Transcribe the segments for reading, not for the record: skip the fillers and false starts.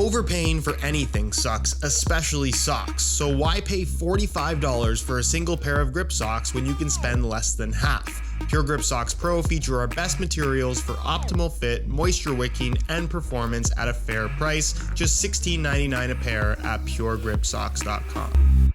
Overpaying for anything sucks, especially socks, so why pay $45 for a single pair of grip socks when you can spend less than half? Pure Grip Socks Pro feature our best materials for optimal fit, moisture wicking, and performance at a fair price, just $16.99 a pair at puregripsocks.com.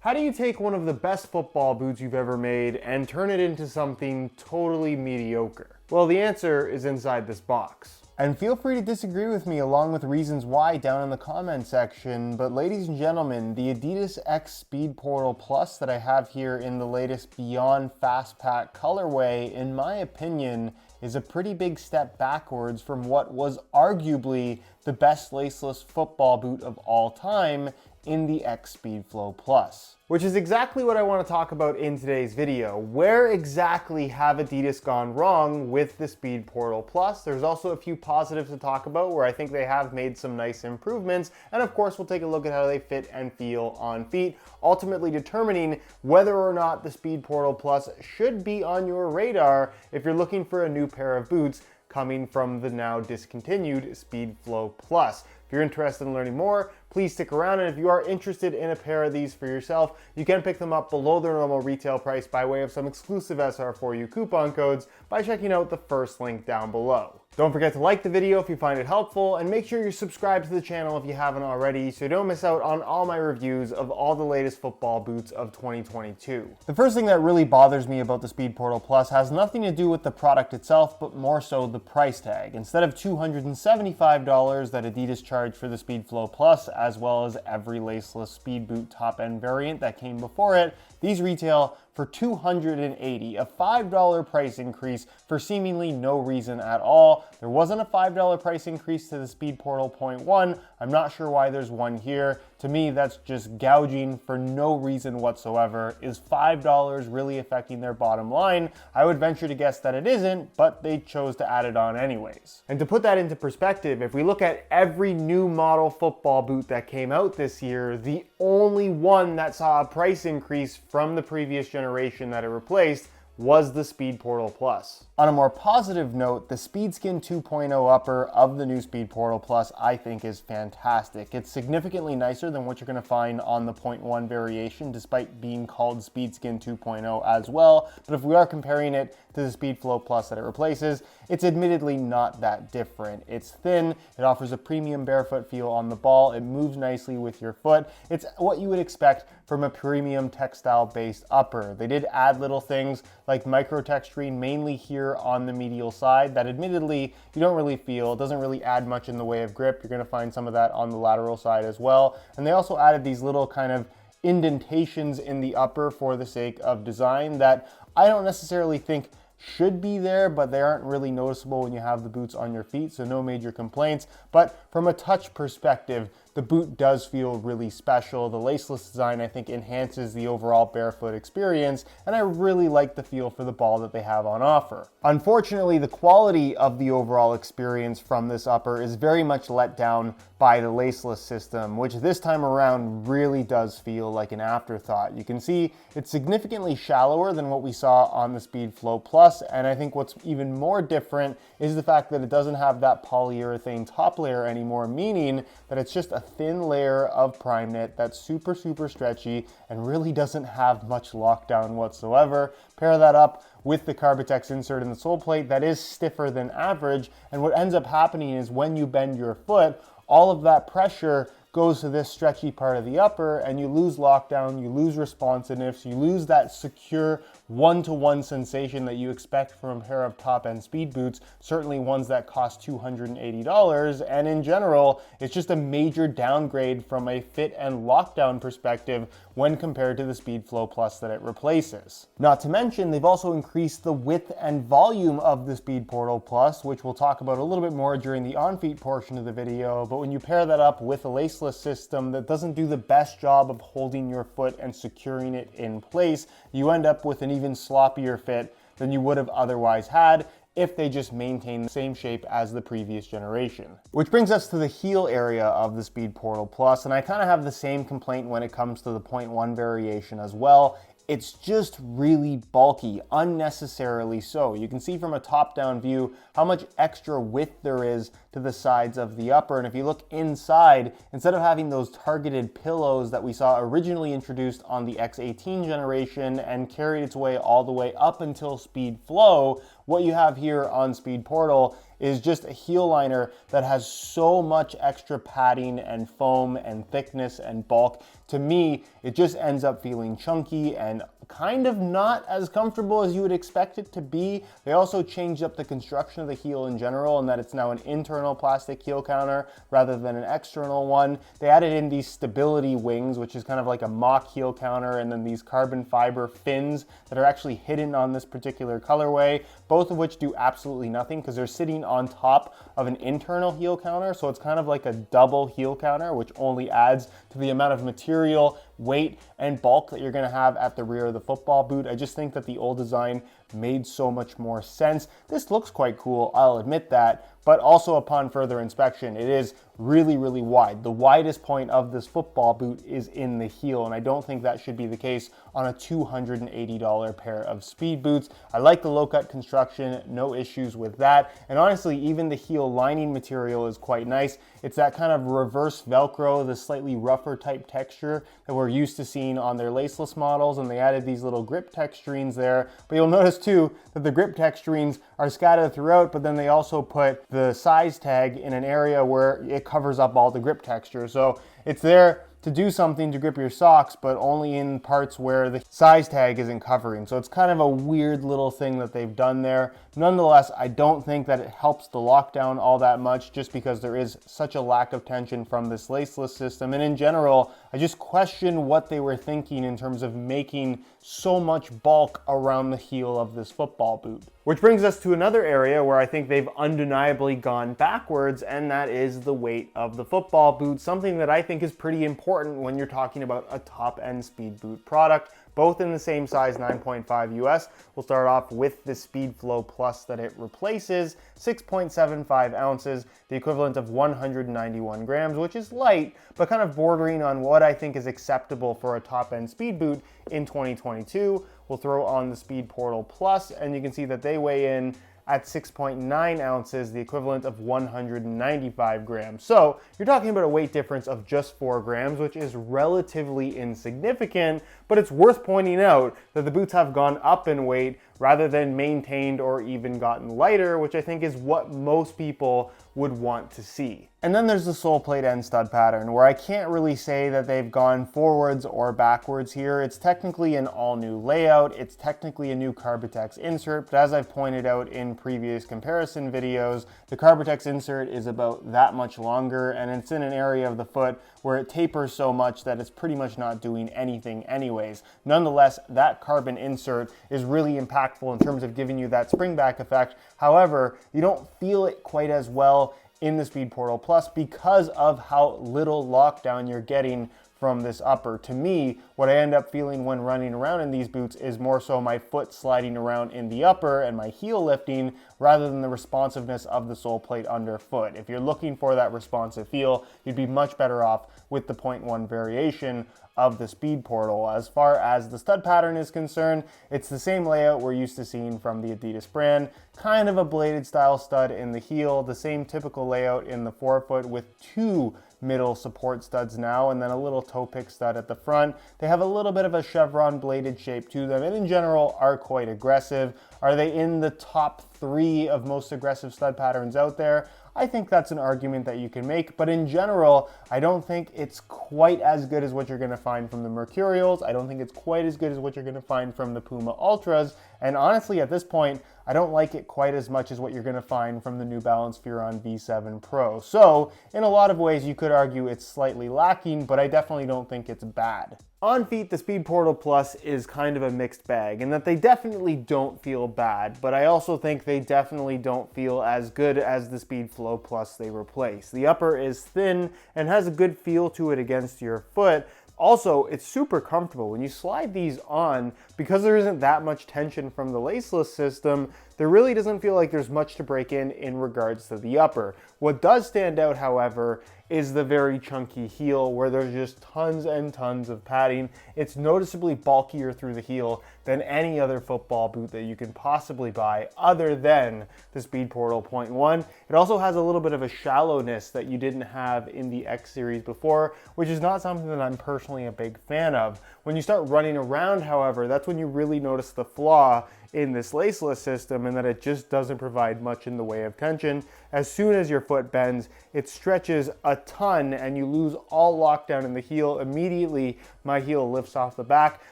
How do you take one of the best football boots you've ever made and turn it into something totally mediocre? Well, the answer is inside this box. And feel free to disagree with me along with reasons why down in the comment section, but ladies and gentlemen, the Adidas X Speedportal Plus that I have here in the latest Beyond Fast Pack colorway, in my opinion, is a pretty big step backwards from what was arguably the best laceless football boot of all time in the X Speedflow Plus. Which is exactly what I want to talk about in today's video. Where exactly have Adidas gone wrong with the Speedportal Plus? There's also a few positives to talk about where I think they have made some nice improvements, and of course we'll take a look at how they fit and feel on feet, ultimately determining whether or not the Speedportal Plus should be on your radar if you're looking for a new pair of boots coming from the now discontinued Speedflow Plus. If you're interested in learning more, please stick around, and if you are interested in a pair of these for yourself, you can pick them up below their normal retail price by way of some exclusive SR4U coupon codes by checking out the first link down below. Don't forget to like the video if you find it helpful, and make sure you're subscribed to the channel if you haven't already so you don't miss out on all my reviews of all the latest football boots of 2022. The first thing that really bothers me about the Speedportal Plus has nothing to do with the product itself, but more so the price tag. Instead of $275 that Adidas charged for the Speedflow Plus, as well as every laceless speed boot top-end variant that came before it, these retail for $280, a $5 price increase for seemingly no reason at all. There wasn't a $5 price increase to the Speedportal 0.1. I'm not sure why there's one here. To me, that's just gouging for no reason whatsoever. Is $5 really affecting their bottom line? I would venture to guess that it isn't, but they chose to add it on anyways. And to put that into perspective, if we look at every new model football boot that came out this year, the only one that saw a price increase from the previous generation that it replaced was the Speedportal Plus. On a more positive note, the Speedskin 2.0 upper of the new Speedportal Plus I think is fantastic. It's significantly nicer than what you're going to find on the 0.1 variation, despite being called Speedskin 2.0 as well. But if we are comparing it to the Speedflow Plus that it replaces, it's admittedly not that different. It's thin, it offers a premium barefoot feel on the ball, it moves nicely with your foot. It's what you would expect from a premium textile-based upper. They did add little things like micro texturing, mainly here on the medial side, that admittedly you don't really feel. It doesn't really add much in the way of grip. You're going to find some of that on the lateral side as well. And they also added these little kind of indentations in the upper for the sake of design that I don't necessarily think should be there, but they aren't really noticeable when you have the boots on your feet, so no major complaints. But from a touch perspective, the boot does feel really special. The laceless design, I think, enhances the overall barefoot experience, and I really like the feel for the ball that they have on offer. Unfortunately, the quality of the overall experience from this upper is very much let down by the laceless system, which this time around really does feel like an afterthought. You can see it's significantly shallower than what we saw on the Speedflow Plus, and I think what's even more different is the fact that it doesn't have that polyurethane top layer anymore, meaning that it's just a thin layer of prime knit that's super stretchy and really doesn't have much lockdown whatsoever. Pair that up with the Carbitex insert in the sole plate that is stiffer than average, and what ends up happening is when you bend your foot, all of that pressure goes to this stretchy part of the upper, and you lose lockdown, you lose responsiveness, you lose that secure one-to-one sensation that you expect from a pair of top-end speed boots, certainly ones that cost $280, and in general, it's just a major downgrade from a fit and lockdown perspective when compared to the Speedflow Plus that it replaces. Not to mention, they've also increased the width and volume of the Speedportal Plus, which we'll talk about a little bit more during the on-feet portion of the video, but when you pair that up with a laceless system that doesn't do the best job of holding your foot and securing it in place, you end up with an even sloppier fit than you would have otherwise had if they just maintain the same shape as the previous generation. Which brings us to the heel area of the Speedportal Plus, and I kind of have the same complaint when it comes to the 0.1 variation as well. it's just really bulky, unnecessarily so. You can see from a top-down view how much extra width there is to the sides of the upper. And if you look inside, instead of having those targeted pillows that we saw originally introduced on the X18 generation and carried its way all the way up until Speedflow, what you have here on Speedportal is just a heel liner that has so much extra padding and foam and thickness and bulk. To me, it just ends up feeling chunky and kind of not as comfortable as you would expect it to be. They also changed up the construction of the heel in general, in that it's now an internal plastic heel counter rather than an external one. They added in these stability wings, which is kind of like a mock heel counter, and then these carbon fiber fins that are actually hidden on this particular colorway, both of which do absolutely nothing because they're sitting on top of an internal heel counter. So it's kind of like a double heel counter, which only adds to the amount of material, weight, and bulk that you're going to have at the rear of the football boot. I just think that the old design made so much more sense. This looks quite cool, I'll admit that, but also upon further inspection, it is really, really wide. The widest point of this football boot is in the heel, and I don't think that should be the case on a $280 pair of speed boots. I like the low-cut construction, no issues with that, and honestly, even the heel lining material is quite nice. It's that kind of reverse Velcro, the slightly rougher type texture that we're used to seeing on their laceless models, and they added these little grip texturines there. But you'll notice too that the grip texturines are scattered throughout, but then they also put the size tag in an area where it covers up all the grip texture. So it's there to do something to grip your socks, but only in parts where the size tag isn't covering. So it's kind of a weird little thing that they've done there. Nonetheless, I don't think that it helps the lockdown all that much, just because there is such a lack of tension from this laceless system. And in general, I just question what they were thinking in terms of making so much bulk around the heel of this football boot. Which brings us to another area where I think they've undeniably gone backwards, and that is the weight of the football boot, something that I think is pretty important when you're talking about a top-end speed boot product, both in the same size 9.5 US. We'll start off with the Speedflow Plus that it replaces, 6.75 ounces, the equivalent of 191 grams, which is light, but kind of bordering on what I think is acceptable for a top-end speed boot in 2022. We'll throw on the Speedportal Plus, and you can see that they weigh in at 6.9 ounces, the equivalent of 195 grams. So you're talking about a weight difference of just 4 grams, which is relatively insignificant, but it's worth pointing out that the boots have gone up in weight rather than maintained or even gotten lighter, which I think is what most people would want to see. And then there's the Soleplate end stud pattern, where I can't really say that they've gone forwards or backwards here. It's technically an all new layout, it's technically a new Carbitex insert, but as I've pointed out in previous comparison videos, the Carbitex insert is about that much longer, and it's in an area of the foot where it tapers so much that it's pretty much not doing anything anyways. Nonetheless, that carbon insert is really impactful in terms of giving you that springback effect. However, you don't feel it quite as well in the Speedportal Plus because of how little lockdown you're getting from this upper. To me, what I end up feeling when running around in these boots is more so my foot sliding around in the upper and my heel lifting rather than the responsiveness of the Soleplate underfoot. If you're looking for that responsive feel, you'd be much better off with the 0.1 variation of the Speedportal. As far as the stud pattern is concerned, it's the same layout we're used to seeing from the Adidas brand. Kind of a bladed style stud in the heel, the same typical layout in the forefoot with 2 middle support studs now, and then a little toe pick stud at the front. They have a little bit of a chevron bladed shape to them, and in general are quite aggressive. Are they in the top 3 of most aggressive stud patterns out there? I think that's an argument that you can make, but in general, I don't think it's quite as good as what you're gonna find from the Mercurials. I don't think it's quite as good as what you're gonna find from the Puma Ultras, and honestly, at this point, I don't like it quite as much as what you're gonna find from the New Balance Furon V7 Pro. So, in a lot of ways, you could argue it's slightly lacking, but I definitely don't think it's bad. On feet, the Speedportal Plus is kind of a mixed bag in that they definitely don't feel bad, but I also think they definitely don't feel as good as the Speedflow Plus they replace. The upper is thin and has a good feel to it against your foot. Also, it's super comfortable. When you slide these on, because there isn't that much tension from the laceless system, there really doesn't feel like there's much to break in regards to the upper. What does stand out, however, is the very chunky heel where there's just tons and tons of padding. It's noticeably bulkier through the heel than any other football boot that you can possibly buy other than the Speedportal 0.1. It also has a little bit of a shallowness that you didn't have in the X series before, which is not something that I'm personally a big fan of. When you start running around, however, that's when you really notice the flaw in this laceless system, and that it just doesn't provide much in the way of tension. As soon as your foot bends, it stretches a ton and you lose all lockdown in the heel. Immediately, my heel lifts off the back,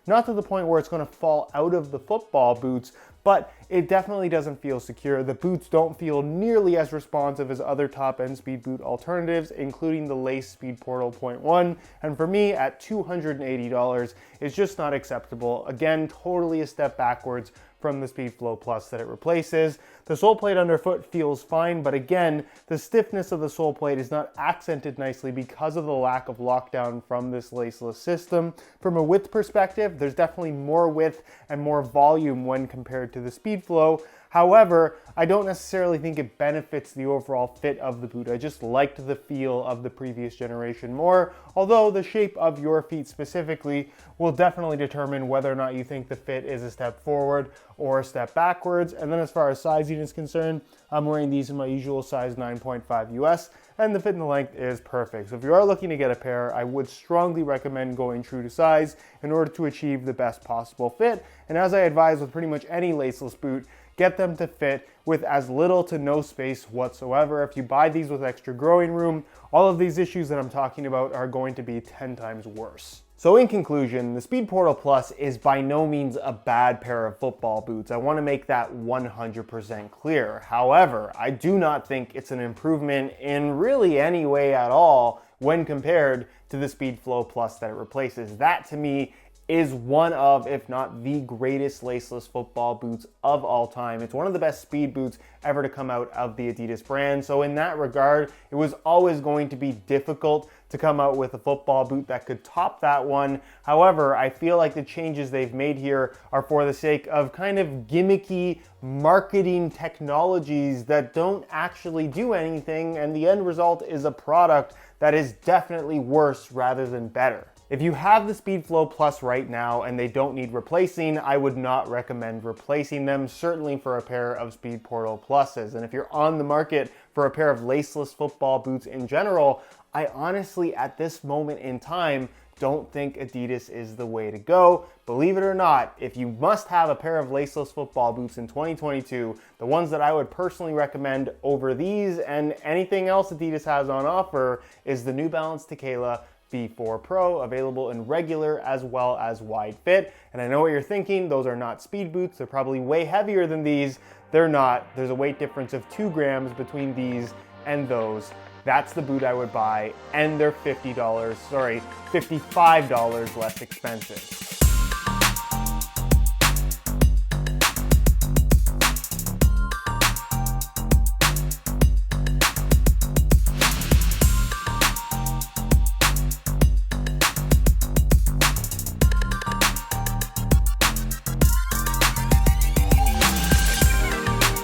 not to the point where it's going to fall out of the football boots, but it definitely doesn't feel secure. The boots don't feel nearly as responsive as other top-end speed boot alternatives, including the Lace Speedportal 0.1. And for me, at $280, it's just not acceptable. Again, totally a step backwards from the Speedflow Plus that it replaces. The sole plate underfoot feels fine, but again, the stiffness of the sole plate is not accented nicely because of the lack of lockdown from this laceless system. From a width perspective, there's definitely more width and more volume when compared to the Speedflow. However, I don't necessarily think it benefits the overall fit of the boot. I just liked the feel of the previous generation more, although the shape of your feet specifically will definitely determine whether or not you think the fit is a step forward or a step backwards. And then as far as sizing is concerned, I'm wearing these in my usual size 9.5 US, and the fit and the length is perfect. So if you are looking to get a pair, I would strongly recommend going true to size in order to achieve the best possible fit. And as I advise with pretty much any laceless boot, get them to fit with as little to no space whatsoever. If you buy these with extra growing room, all of these issues that I'm talking about are going to be 10 times worse. So in conclusion, the Speedportal Plus is by no means a bad pair of football boots. I want to make that 100% clear. However, I do not think it's an improvement in really any way at all when compared to the Speedflow Plus that it replaces. That to me is one of, if not the greatest laceless football boots of all time. It's one of the best speed boots ever to come out of the Adidas brand. So in that regard, it was always going to be difficult to come out with a football boot that could top that one. However, I feel like the changes they've made here are for the sake of kind of gimmicky marketing technologies that don't actually do anything, and the end result is a product that is definitely worse rather than better. If you have the Speedflow Plus right now and they don't need replacing, I would not recommend replacing them, certainly for a pair of Speedportal Pluses. And if you're on the market for a pair of laceless football boots in general, I honestly, at this moment in time, don't think Adidas is the way to go. Believe it or not, if you must have a pair of laceless football boots in 2022, the ones that I would personally recommend over these and anything else Adidas has on offer is the New Balance Tequila V4 Pro, available in regular as well as wide fit. And I know what you're thinking, those are not speed boots, they're probably way heavier than these. They're not. There's a weight difference of 2 grams between these and those. That's the boot I would buy, and they're $55 less expensive.